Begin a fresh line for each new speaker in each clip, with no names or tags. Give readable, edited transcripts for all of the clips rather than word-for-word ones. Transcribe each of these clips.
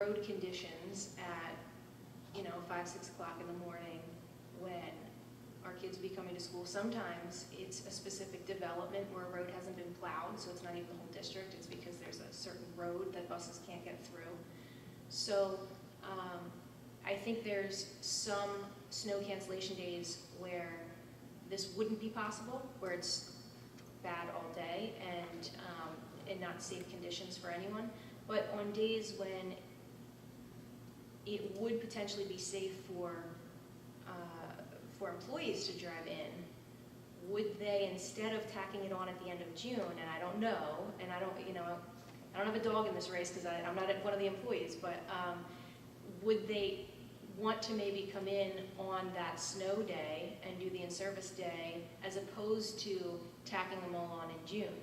road conditions at, 5, 6 o'clock in the morning when our kids will be coming to school. Sometimes it's a specific development where a road hasn't been plowed, so it's not even the whole district. It's because there's a certain road that buses can't get through. So I think there's some snow cancellation days where this wouldn't be possible, where it's bad all day and not safe conditions for anyone. But on days when it would potentially be safe for employees to drive in, would they, instead of tacking it on at the end of June, and I don't know, and I don't have a dog in this race because I'm not one of the employees, but would they want to maybe come in on that snow day and do the in-service day as opposed to tacking them all on in June?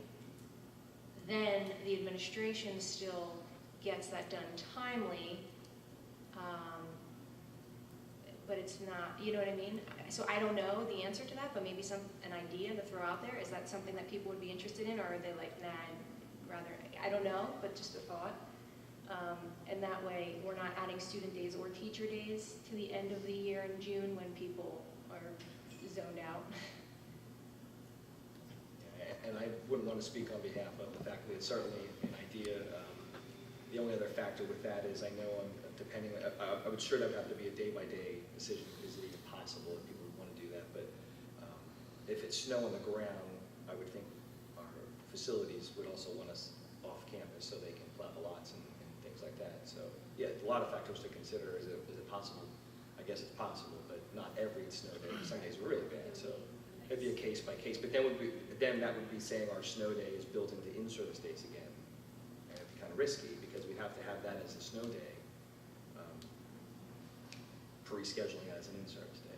Then the administration still gets that done timely, but it's not, you know what I mean? So I don't know the answer to that, but maybe an idea to throw out there. Is that something that people would be interested in, or are they like, nah, rather, I don't know, but just a thought. And that way we're not adding student days or teacher days to the end of the year in June when people are zoned out.
And I wouldn't want to speak on behalf of the faculty. It's certainly an idea. The only other factor with that is I know I would sure that would have to be a day-by-day decision. Is it even possible if people would want to do that? But if it's snow on the ground, I would think our facilities would also want us off campus so they can plow the lots and things like that. So yeah, a lot of factors to consider. Is it possible? I guess it's possible, but not every snow day. Some days are really bad, so it'd be a case by case. But then that would be saying our snow day is built into in-service days again, and it'd be kind of risky because we'd have to have that as a snow day, pre-scheduling as an in-service day.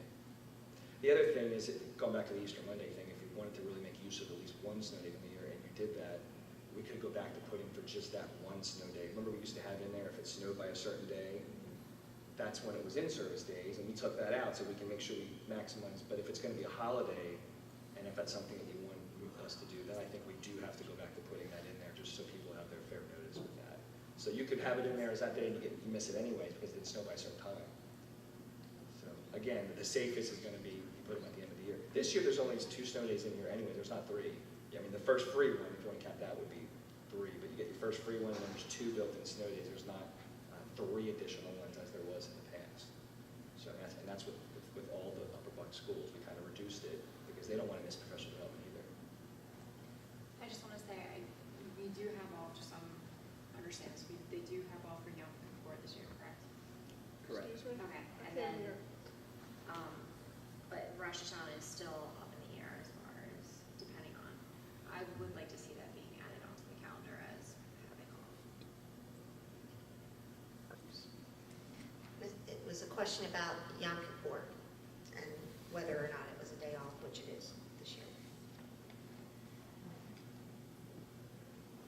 The other thing is, going back to the Easter Monday thing, if you wanted to really make use of at least one snow day in the year, and you did that, we could go back to putting for just that one snow day. Remember we used to have in there if it snowed by a certain day, that's when it was in-service days, and we took that out so we can make sure we maximize. But if it's going to be a holiday, and if that's something that you want us to do, then I think we do have to go back to putting that in there just so people have their fair notice with that. So you could have it in there as that day, and you miss it anyways because it didn't snow by a certain time. So again, the safest is going to be you put them at the end of the year. This year there's only 2 snow days in here anyway. There's not 3. I mean, the first free one, if you want to count that, would be 3, but you get your first free one, and then there's 2 built-in snow days. There's not 3 additional ones as there was in the past. So that's with all the upper Buck schools. We kind of reduced it because they don't want to miss professional development either.
I just want to say, we do have off, just so understand this, they do have off for Yom Kippur this year, correct?
Correct.
Okay, and then, but Rosh Hashanah is still up in the air as far as depending on. I would like to see that being added onto the calendar as having off.
It was a question about Yom Kippur and whether or not it was a day off, which it is this year.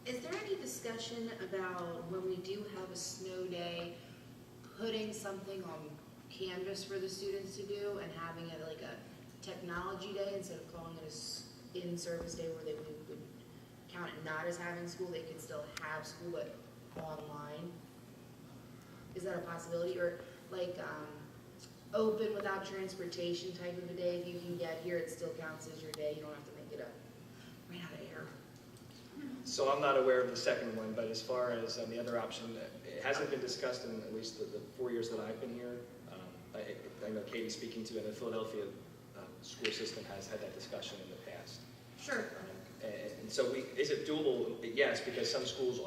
Is there any discussion about when we do have a snow day, putting something on Canvas for the students to do and having it like a technology day instead of calling it a in-service day where they would count it not as having school, they could still have school but online? Is that a possibility? Or like open without transportation type of a day, if you can get here, it still counts as your day, you don't have to make it a ran out of air.
So I'm not aware of the second one, but as far as the other option, it hasn't been discussed in at least the 4 years that I've been here. I know Katie's speaking to, and the Philadelphia school system has had that discussion in the past.
Sure.
And so is it doable? Yes, because some schools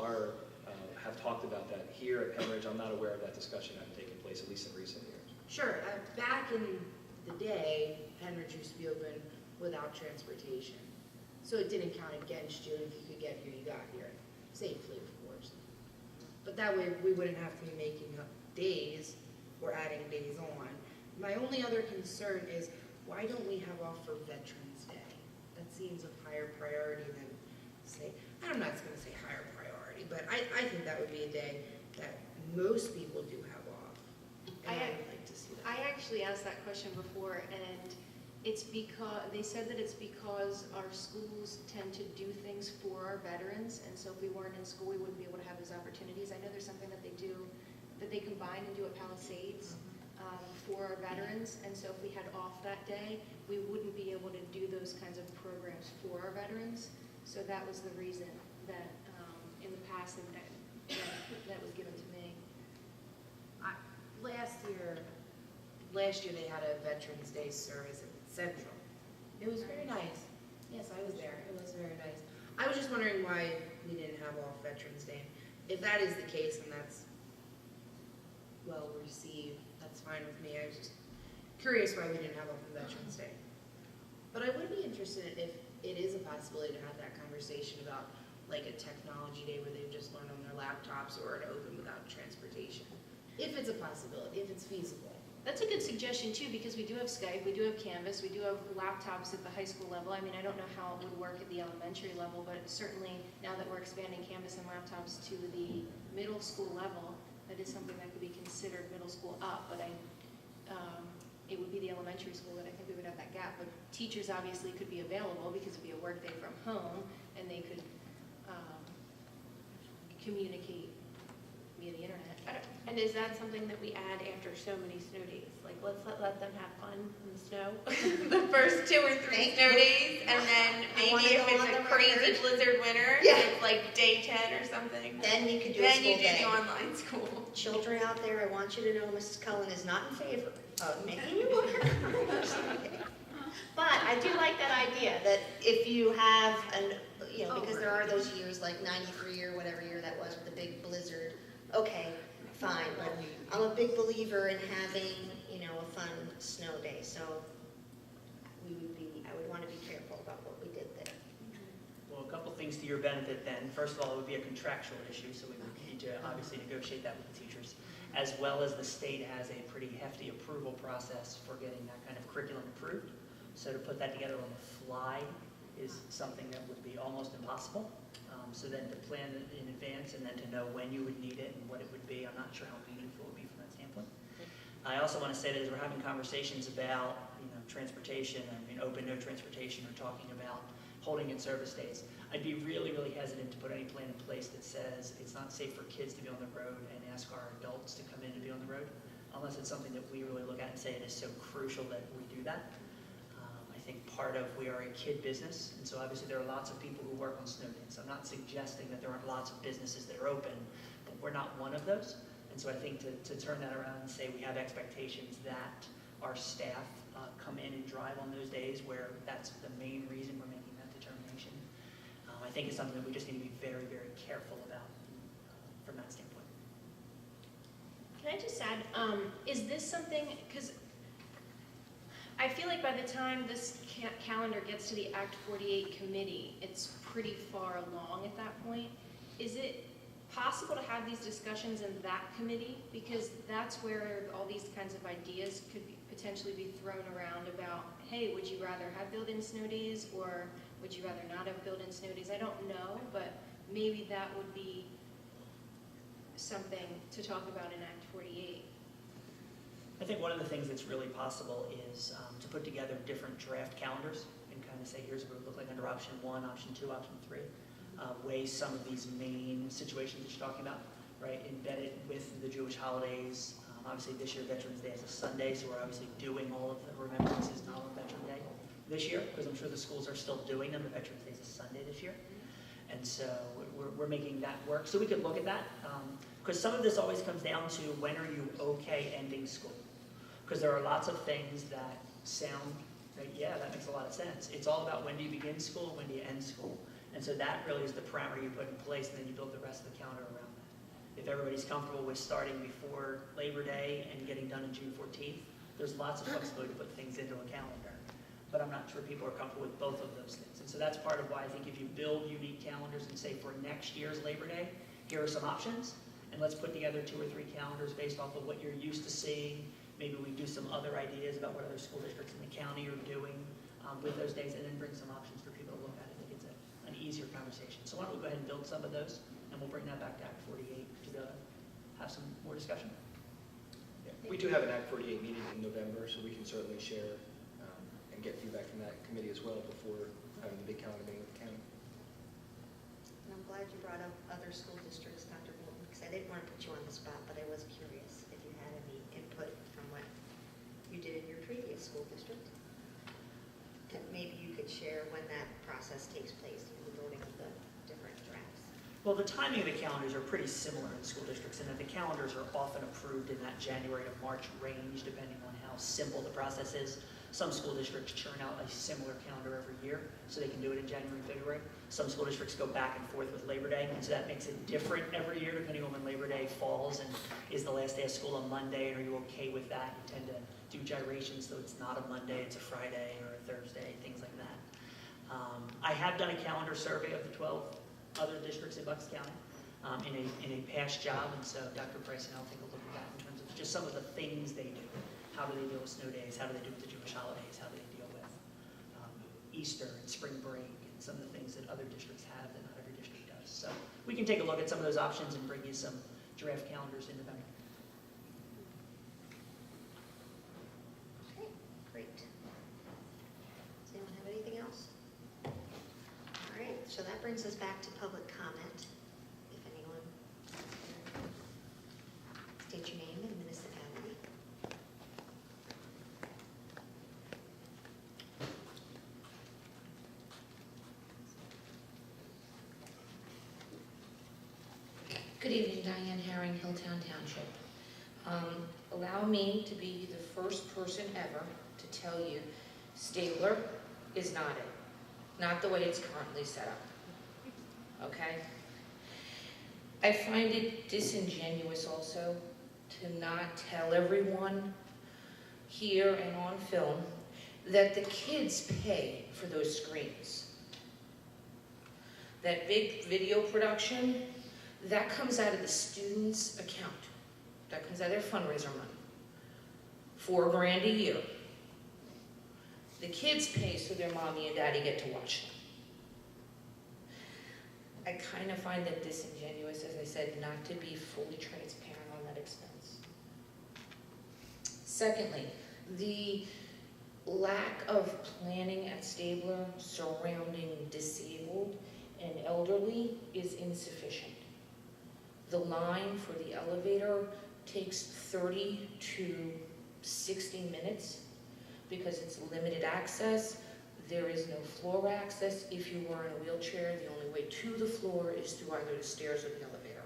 have talked about that. Here at Pembridge, I'm not aware of that discussion having taken place, at least in recent years.
Sure. Back in the day, Penridge used to be open without transportation. So it didn't count against you. If you could get here, you got here. Safely, of course. But that way, we wouldn't have to be making up days or adding days on. My only other concern is, why don't we have off for Veterans Day? That seems of higher priority than, say, I'm not going to say higher priority, but I think that would be a day that most people do have off. And I'd like to see that.
I actually asked that question before, and it's because they said that it's because our schools tend to do things for our veterans, and so if we weren't in school, we wouldn't be able to have those opportunities. I know there's something that they do combine and do at Palisades for our veterans. And so if we had off that day, we wouldn't be able to do those kinds of programs for our veterans. So that was the reason that in the past that was given to me.
Last year they had a Veterans Day service at Central. It was very nice. Yes, I was there. It was very nice. I was just wondering why we didn't have off Veterans Day. If that is the case, and that's well received, that's fine with me. I was just curious why we didn't have off on Veterans Day. But I would be interested if it is a possibility to have that conversation about like a technology day where they've just learned on their laptops or an open without transportation. If it's a possibility, if it's feasible.
That's a good suggestion too, because we do have Skype, we do have Canvas, we do have laptops at the high school level. I mean, I don't know how it would work at the elementary level, but certainly now that we're expanding Canvas and laptops to the middle school level, that is something that could be considered middle school up, but it would be the elementary school that I think we would have that gap. But teachers obviously could be available because it'd be a work day from home, and they could communicate via the internet.
And is that something that we add after so many snow days? Like, let's let them have fun in the snow the first 2 or 3
Thank
snow
you.
days, and then
I
maybe
wanna
if
go
it's
on
a
the
crazy
record.
blizzard winter,
Yeah.
it's like day 10 or something.
Then you could do a
Then
school
you do
day.
the online school.
Children out there, I want you to know Mrs. Cullen is not in favor of making you work. But I do like that idea, that if you have because there are those years like 93 or whatever year that was with the big blizzard, okay, fine, but I'm a big believer in having, a fun snow day, so I would want to be careful about what we did there.
Well, a couple things to your benefit then. First of all, it would be a contractual issue, so we would need to obviously negotiate that with the teachers, as well as the state has a pretty hefty approval process for getting that kind of curriculum approved. So to put that together on the fly is something that would be almost impossible. So then to plan it in advance and then to know when you would need it and what it would be, I'm not sure how meaningful it would be from that standpoint. I also want to say that as we're having conversations about transportation, open no transportation, or talking about holding in service days, I'd be really, really hesitant to put any plan in place that says it's not safe for kids to be on the road and ask our adults to come in to be on the road, unless it's something that we really look at and say it is so crucial that we do that. I think part of we are a kid business, and so obviously there are lots of people who work on snow days. I'm not suggesting that there aren't lots of businesses that are open, but we're not one of those. And so I think to turn that around and say we have expectations that our staff come in and drive on those days where that's the main reason we're making that determination, I think it's something that we just need to be very, very careful about from that standpoint.
Can I just add, is this something, because I feel like by the time this calendar gets to the Act 48 committee, it's pretty far along at that point. Is it possible to have these discussions in that committee? Because that's where all these kinds of ideas could potentially be thrown around about, hey, would you rather have built-in snow days, or would you rather not have built-in snow days? I don't know, but maybe that would be something to talk about in Act 48.
I think one of the things that's really possible is to put together different draft calendars and kind of say, here's what it would look like under option 1, option 2, option 3. Weigh some of these main situations that you're talking about, right? Embed it with the Jewish holidays. Obviously this year Veterans Day is a Sunday, so we're obviously doing all of the remembrances not on Veterans Day this year, because I'm sure the schools are still doing them. The Veterans Day is a Sunday this year. And so we're making that work. So we could look at that, because some of this always comes down to when are you okay ending school? Because there are lots of things that sound, like, yeah, that makes a lot of sense. It's all about when do you begin school, when do you end school. And so that really is the parameter you put in place, and then you build the rest of the calendar around that. If everybody's comfortable with starting before Labor Day and getting done on June 14th, there's lots of flexibility to put things into a calendar. But I'm not sure people are comfortable with both of those things. And so that's part of why I think if you build unique calendars and say for next year's Labor Day, here are some options, and let's put together 2 or 3 calendars based off of what you're used to seeing. Maybe we do some other ideas about what other school districts in the county are doing with those days, and then bring some options for people to look at. I think it's an easier conversation. So why don't we go ahead and build some of those, and we'll bring that back to Act 48 to be able to have some more discussion.
Yeah. We do have an Act 48 meeting in November, so we can certainly share and get feedback from that committee as well before having the big calendar meeting with the county.
And I'm glad you brought up other school districts, Dr. Bolton, because I didn't want to put you on the spot, but I was curious if process takes place in the building of the different drafts?
Well, the timing of the calendars are pretty similar in school districts in that the calendars are often approved in that January to March range, depending on how simple the process is. Some school districts churn out a similar calendar every year, so they can do it in January and February. Some school districts go back and forth with Labor Day, and so that makes it different every year, depending on when Labor Day falls, and is the last day of school on Monday, and are you okay with that? You tend to do gyrations, so it's not a Monday, it's a Friday or a Thursday, things like that. I have done a calendar survey of the 12 other districts in Bucks County in a past job, and so Dr. Price and I'll take a look at that in terms of just some of the things they do. How do they deal with snow days? How do they do with the Jewish holidays? How do they deal with Easter and spring break and some of the things that other districts have that not every district does? So we can take a look at some of those options and bring you some draft calendars in November.
Okay, great. Does anyone have anything else? All right, so that brings us back to public comment. If anyone, state your name and municipality.
Good evening, Diane Herring, Hilltown Township. Allow me to be the first person ever to tell you Stabler is not it, not the way it's currently set up, okay? I find it disingenuous also to not tell everyone here and on film that the kids pay for those screens. That big video production, that comes out of the student's account. That comes out of their fundraiser money. $4,000 a year. The kids pay so their mommy and daddy get to watch them. I kind of find that disingenuous, as I said, not to be fully transparent on that expense. Secondly, the lack of planning at Stabler surrounding disabled and elderly is insufficient. The line for the elevator takes 30 to 60 minutes because it's limited access. There is no floor access. If you were in a wheelchair, the only way to the floor is through either the stairs or the elevator.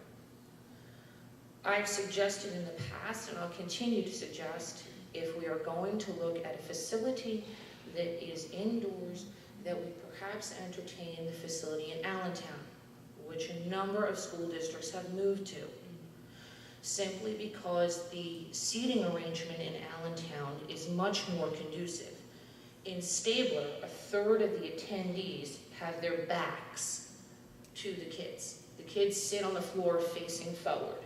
I've suggested in the past, and I'll continue to suggest, if we are going to look at a facility that is indoors, that we perhaps entertain the facility in Allentown, which a number of school districts have moved to, simply because the seating arrangement in Allentown is much more conducive. In Stabler, a third of the attendees have their backs to the kids. The kids sit on the floor facing forward,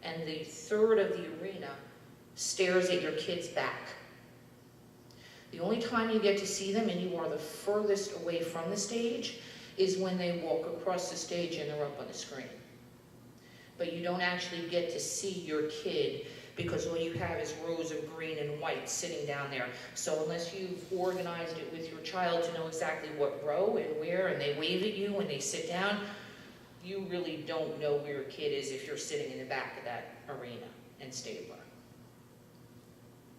and the third of the arena stares at your kid's back. The only time you get to see them, and you are the furthest away from the stage, is when they walk across the stage and they're up on the screen. But you don't actually get to see your kid because all you have is rows of green and white sitting down there. So unless you've organized it with your child to know exactly what row and where, and they wave at you when they sit down, you really don't know where your kid is if you're sitting in the back of that arena and Stabler.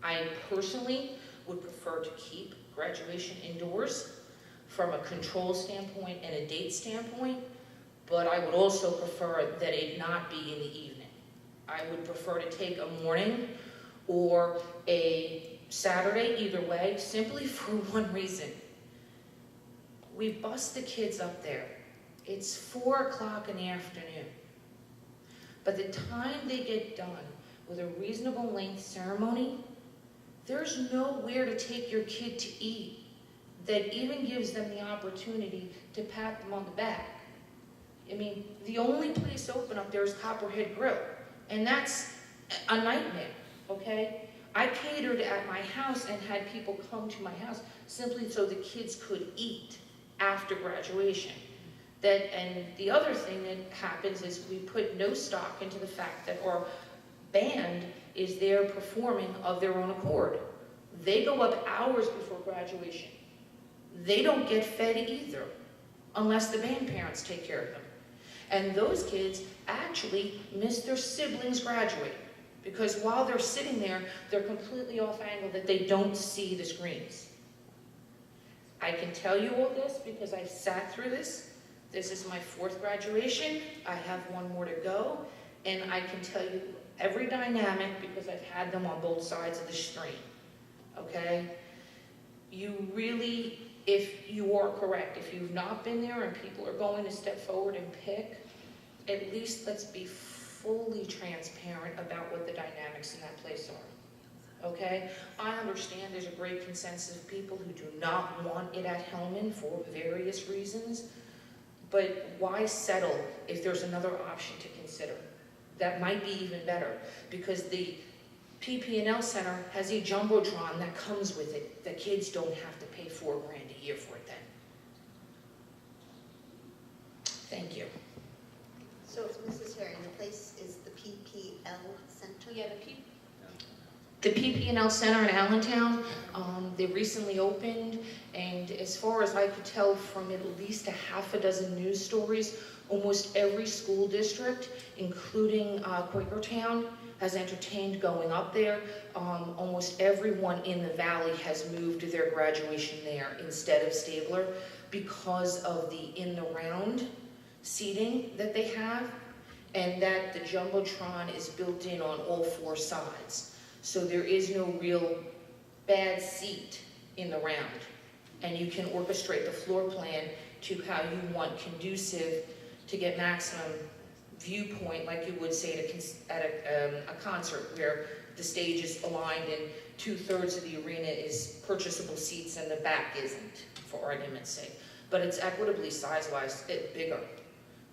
I personally would prefer to keep graduation indoors from a control standpoint and a date standpoint, but I would also prefer that it not be in the evening. I would prefer to take a morning or a Saturday, either way, simply for one reason. We bus the kids up there. It's 4 o'clock in the afternoon. By the time they get done with a reasonable length ceremony, there's nowhere to take your kid to eat that even gives them the opportunity to pat them on the back. I mean, the only place open up there is Copperhead Grill, and that's a nightmare, okay? I catered at my house and had people come to my house simply so the kids could eat after graduation. And the other thing that happens is we put no stock into the fact that our band is there performing of their own accord. They go up hours before graduation. They don't get fed either, unless the band parents take care of them. And those kids actually miss their siblings graduate, because while they're sitting there, they're completely off angle that they don't see the screens. I can tell you all this because I've sat through this. This is my 4th graduation. I have 1 more to go. And I can tell you every dynamic because I've had them on both sides of the street. Okay? You really, if you are correct, if you've not been there and people are going to step forward and pick, at least let's be fully transparent about what the dynamics in that place are. Okay? I understand there's a great consensus of people who do not want it at Hellman for various reasons, but why settle if there's another option to consider? That might be even better, because the PP&L Center has a Jumbotron that comes with it. The kids don't have to pay $4 grand a year for it then. Thank you.
So, Mrs. Herring, the place is the PPL Center?
Yeah,
The PP&L Center in Allentown, they recently opened, and as far as I could tell from at least a half a dozen news stories, almost every school district, including Quakertown, has entertained going up there. Almost everyone in the valley has moved their graduation there instead of Stabler because of the in-the-round seating that they have, and that the Jumbotron is built in on all 4 sides. So there is no real bad seat in the round. And you can orchestrate the floor plan to how you want conducive to get maximum viewpoint, like you would say at a concert where the stage is aligned and 2/3 of the arena is purchasable seats and the back isn't, for argument's sake. But it's equitably size-wise bigger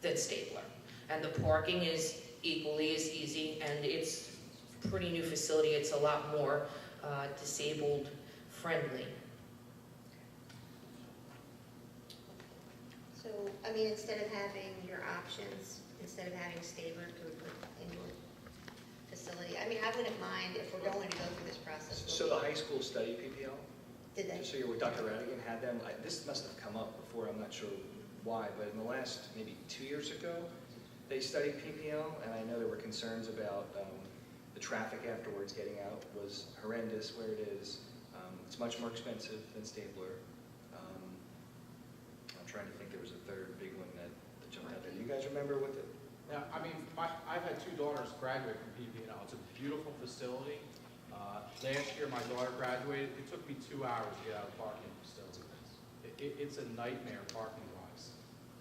than Stabler. And the parking is equally as easy, and it's a pretty new facility. It's a lot more disabled friendly.
So, I mean, instead of having your options, instead of having Stabler to put in your facility, I mean, I wouldn't mind if we're going to go through this process.
So the high school study PPL,
Did they?
just so you're aware, Dr. Radigan had them, this must have come up before, I'm not sure why, but in the last maybe 2 years ago, they studied PPL, and I know there were concerns about the traffic afterwards getting out was horrendous where it is. It's much more expensive than Stabler. I'm trying to think, there was a 3rd big one that jumped out there. Do you guys remember what the?
Yeah, I mean, I've had 2 daughters graduate from PPL. It's a beautiful facility. Last year, my daughter graduated. It took me 2 hours to get out of the parking facility. It's a nightmare parking-wise.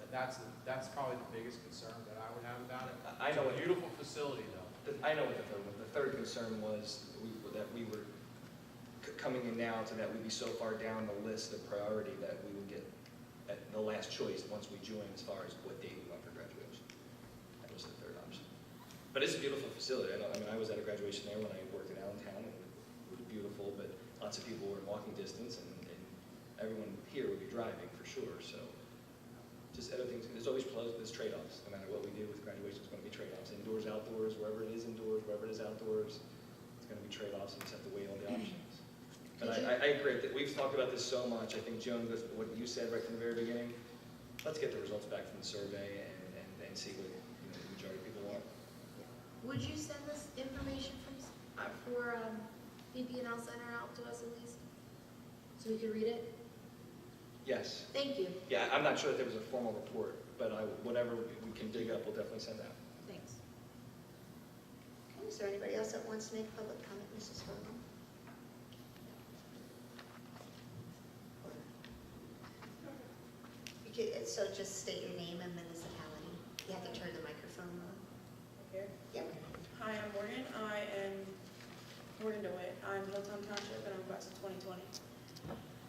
That's probably the biggest concern that I would have about it.
I know
It's a beautiful facility, though.
I know what the 3rd one. The 3rd concern was that we were coming in now to that we'd be so far down the list of priority that we would get at the last choice once we join as far as what date we want for graduation. That was the 3rd option. But it's a beautiful facility. I was at a graduation there when I worked in Allentown, and it was beautiful, but lots of people were in walking distance, and everyone here would be driving for sure. So just other things. There's always there's trade-offs. No matter what we do with graduation, it's going to be trade-offs. Indoors, outdoors, wherever it is indoors, wherever it is outdoors, it's going to be trade-offs, and you just have to weigh all the options. But I agree that we've talked about this so much. I think, Joan, what you said right from the very beginning, let's get the results back from the survey and see what the majority of people want.
Would you send this information for PP&L Center out to us at least? So we could read it?
Yes.
Thank you.
Yeah, I'm not sure that there was a formal report, but whatever we can dig up, we'll definitely send out.
Thanks.
Okay, is there anybody else that wants to make public comment, Mrs. Furlong? So just state your name and municipality. You have to turn the microphone on.
Here.
Yep.
Hi, I'm Morgan. I am Morgan DeWitt. I'm Hilltown Township, and I'm class of 2020.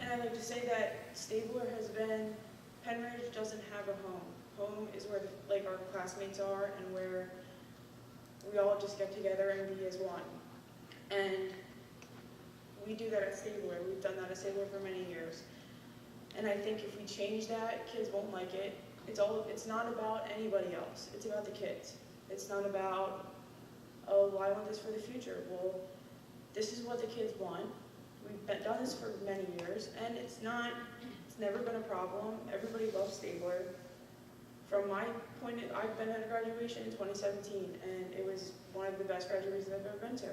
And I'd like to say that Stabler has been, Penridge doesn't have a home. Home is where our classmates are and where we all just get together and be as one. And we do that at Stabler. We've done that at Stabler for many years. And I think if we change that, kids won't like it. It's not about anybody else. It's about the kids. It's not about, oh, well, I want this for the future. Well, this is what the kids want. We've done this for many years, and it's never been a problem. Everybody loves Stabler. From my point, I've been at a graduation in 2017, and it was one of the best graduations I've ever been to.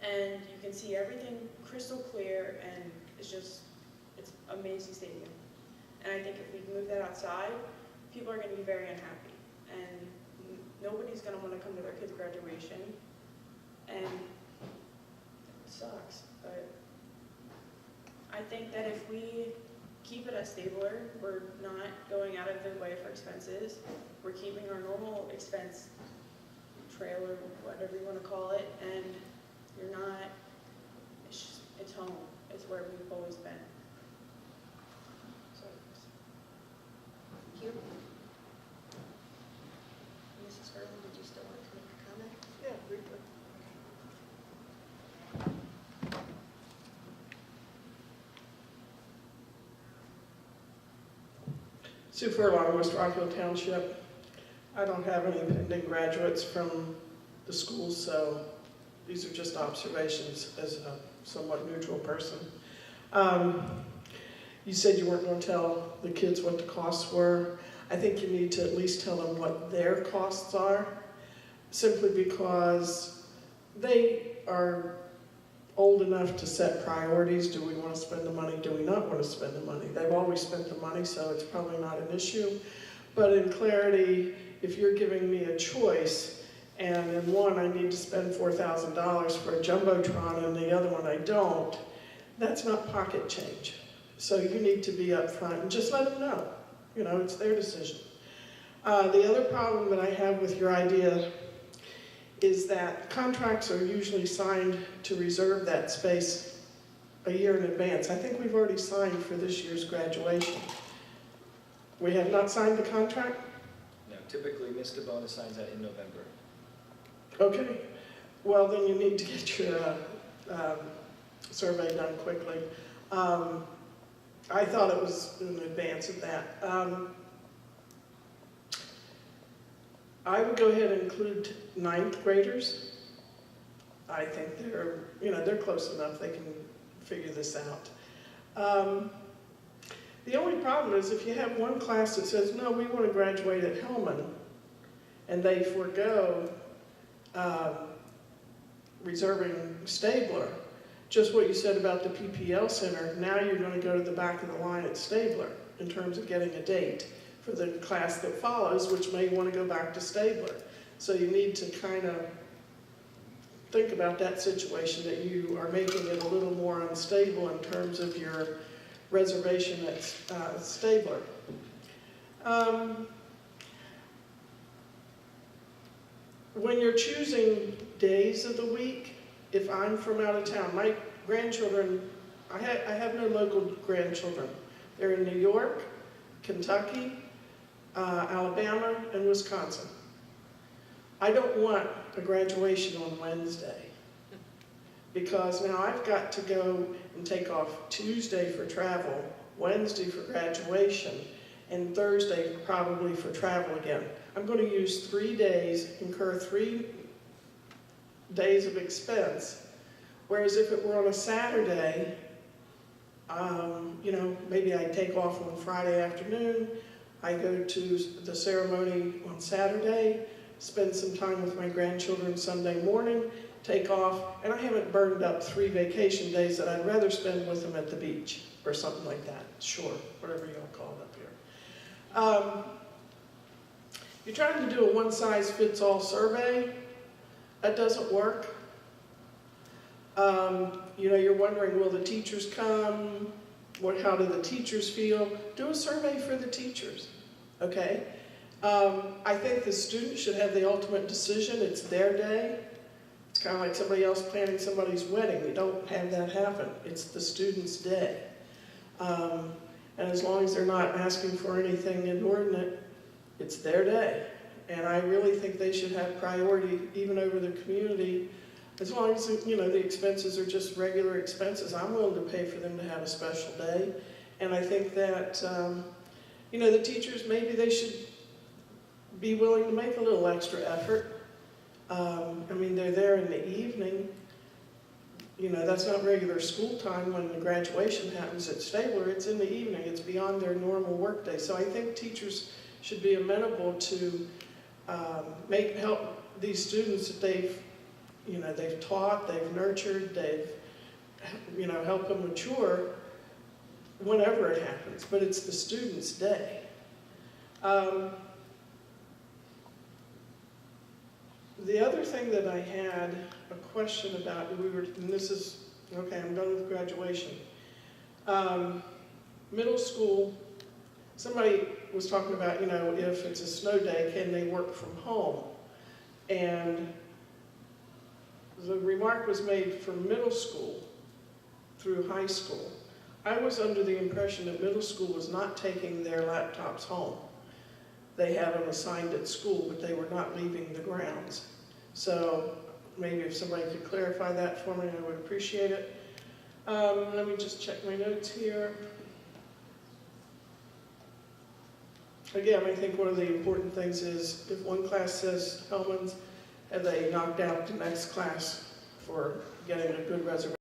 And you can see everything crystal clear, and it's just It's an amazing stadium. And I think if we move that outside, people are gonna be very unhappy. And nobody's gonna wanna come to their kid's graduation. And it sucks, but I think that if we keep it at Stabler, we're not going out of the way for expenses. We're keeping our normal expense trailer, whatever you want to call it, and you're not, it's home. It's where we've always been. So,
Thank you. Mrs. Furlan, did you still want to make a comment?
Yeah, briefly. Sue Furlong, West Rockville Township. I don't have any pending graduates from the school, so these are just observations as a somewhat neutral person. You said you weren't going to tell the kids what the costs were. I think you need to at least tell them what their costs are, simply because they are old enough to set priorities. Do we want to spend the money? Do we not want to spend the money? They've always spent the money, so it's probably not an issue. But in clarity, if you're giving me a choice, and in one I need to spend $4,000 for a Jumbotron and the other one I don't, that's not pocket change. So you need to be upfront and just let them know. You know, it's their decision. The other problem that I have with your idea is that contracts are usually signed to reserve that space a year in advance. I think we've already signed for this year's graduation. We have not signed the contract?
No, typically Ms. DeBona signs that in November.
Okay. Well, then you need to get your survey done quickly. I thought it was in advance of that. I would go ahead and include 9th graders. I think they're, they're close enough, they can figure this out. The only problem is if you have one class that says, no, we want to graduate at Hellman, and they forego reserving Stabler, just what you said about the PPL Center, now you're going to go to the back of the line at Stabler in terms of getting a date for the class that follows, which may want to go back to Stabler. So you need to kind of think about that situation, that you are making it a little more unstable in terms of your reservation at Stabler. When you're choosing days of the week, if I'm from out of town, my grandchildren, I have no local grandchildren. They're in New York, Kentucky, Alabama, and Wisconsin. I don't want a graduation on Wednesday, because now I've got to go and take off Tuesday for travel, Wednesday for graduation, and Thursday probably for travel again. I'm going to use 3 days, incur 3 days of expense, whereas if it were on a Saturday, maybe I take off on Friday afternoon, I go to the ceremony on Saturday, spend some time with my grandchildren Sunday morning, take off, and I haven't burned up 3 vacation days that I'd rather spend with them at the beach or something like that. Sure, whatever you want to call it up here. You're trying to do a one-size-fits-all survey. That doesn't work. You're wondering, will the teachers come? How do the teachers feel? Do a survey for the teachers, okay? I think the student should have the ultimate decision. It's their day. It's kind of like somebody else planning somebody's wedding. You don't have that happen. It's the student's day. And as long as they're not asking for anything inordinate, it's their day. And I really think they should have priority even over the community. As long as, the expenses are just regular expenses, I'm willing to pay for them to have a special day. And I think that, the teachers, maybe they should be willing to make a little extra effort. They're there in the evening. That's not regular school time when the graduation happens at Stabler. It's in the evening. It's beyond their normal workday. So I think teachers should be amenable to help these students that they've taught, they've nurtured, they've, helped them mature, whenever it happens, but it's the student's day. The other thing that I had a question about, and this is, okay, I'm done with graduation. Middle school, somebody was talking about, if it's a snow day, can they work from home? And the remark was made for middle school through high school. I was under the impression that middle school was not taking their laptops home. They had them assigned at school, but they were not leaving the grounds. So maybe if somebody could clarify that for me, I would appreciate it. Let me just check my notes here. Again, I think one of the important things is if one class says Hellman's, have they knocked out the next class for getting a good reservation?